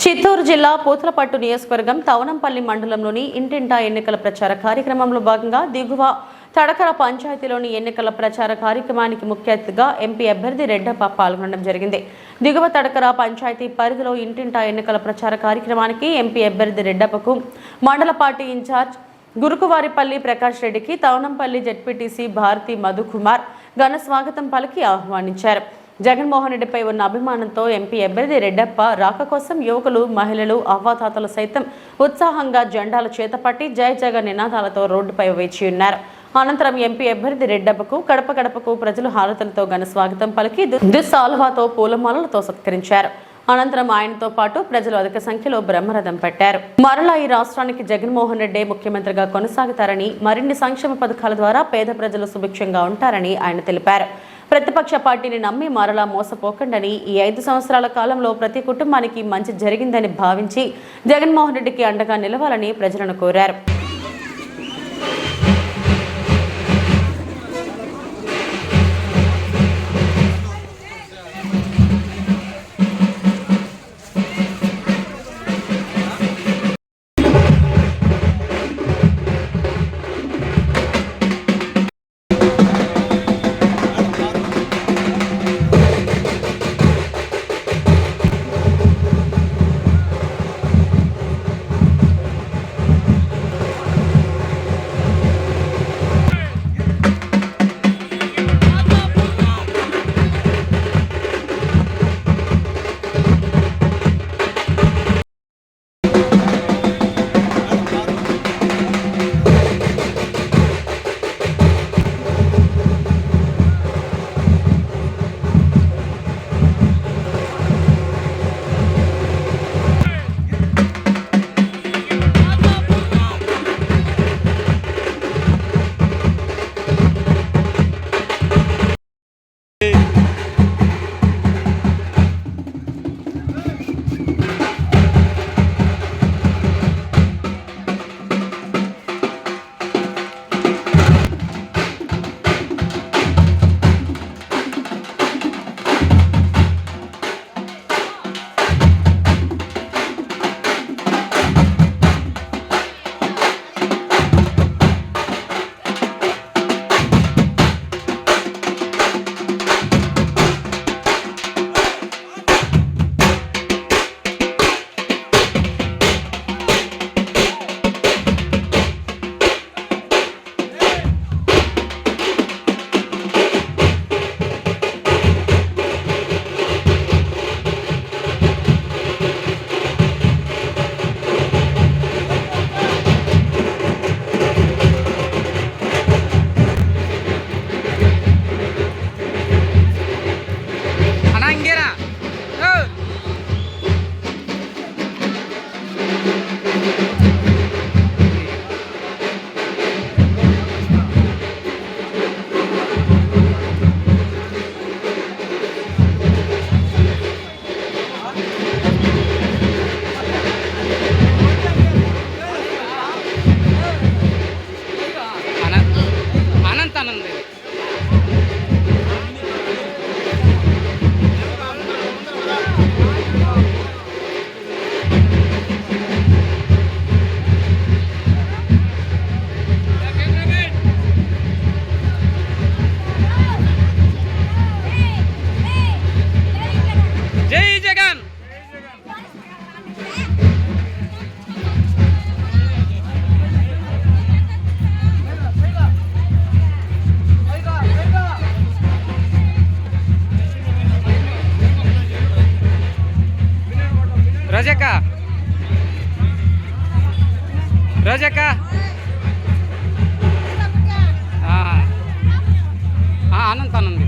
చిత్తూరు జిల్లా పూతలపట్టు నియోజకవర్గం తవనంపల్లి మండలంలోని ఇంటింటా ఎన్నికల ప్రచార కార్యక్రమంలో భాగంగా దిగువ తడకర పంచాయతీలోని ఎన్నికల ప్రచార కార్యక్రమానికి ముఖ్య అతిథిగా ఎంపీ అభ్యర్థి రెడ్డప్ప పాల్గొనడం జరిగింది. దిగువ తడకర పంచాయతీ పరిధిలో ఇంటింటా ఎన్నికల ప్రచార కార్యక్రమానికి ఎంపీ అభ్యర్థి రెడ్డప్పకు మండల పార్టీ ఇన్ఛార్జ్ గురుకువారిపల్లి ప్రకాష్ రెడ్డికి తవనంపల్లి జెడ్పీటీసీ భారతి మధుకుమార్ ఘన స్వాగతం పలికి ఆహ్వానించారు. జగన్మోహన్ రెడ్డిపై ఉన్న అభిమానంతో ఎంపీ అభ్యర్థి రెడ్డప్ప రాక కోసం యువకులు, మహిళలు, అవ్వాతాతలు సైతం ఉత్సాహంగా జెండాలు చేతపట్టి జై జగన్ నినాదాలతో రోడ్డుపై వేచి ఉన్నారు. అనంతరం ఎంపీ అభ్యర్థి రెడ్డప్పకు గడప గడపకు ప్రజలు హారతులతో ఘన స్వాగతం పలికి దుస్సాల్వాతో పూలమాలలతో సత్కరించారు. అనంతరం ఆయనతో పాటు ప్రజలు అధిక సంఖ్యలో బ్రహ్మరథం పట్టారు. మరలా ఈ రాష్ట్రానికి జగన్మోహన్ రెడ్డి ముఖ్యమంత్రిగా కొనసాగుతారని, మరిన్ని సంక్షేమ పథకాల ద్వారా పేద ప్రజలు సుభిక్షంగా ఉంటారని ఆయన తెలిపారు. ప్రతిపక్ష పార్టీని నమ్మి మరలా మోసపోకండని, ఈ 5 సంవత్సరాల కాలంలో ప్రతి కుటుంబానికి మంచి జరిగిందని భావించి జగన్మోహన్ రెడ్డికి అండగా నిలవాలని ప్రజలను కోరారు. రోజక్క అనంత ఆనంది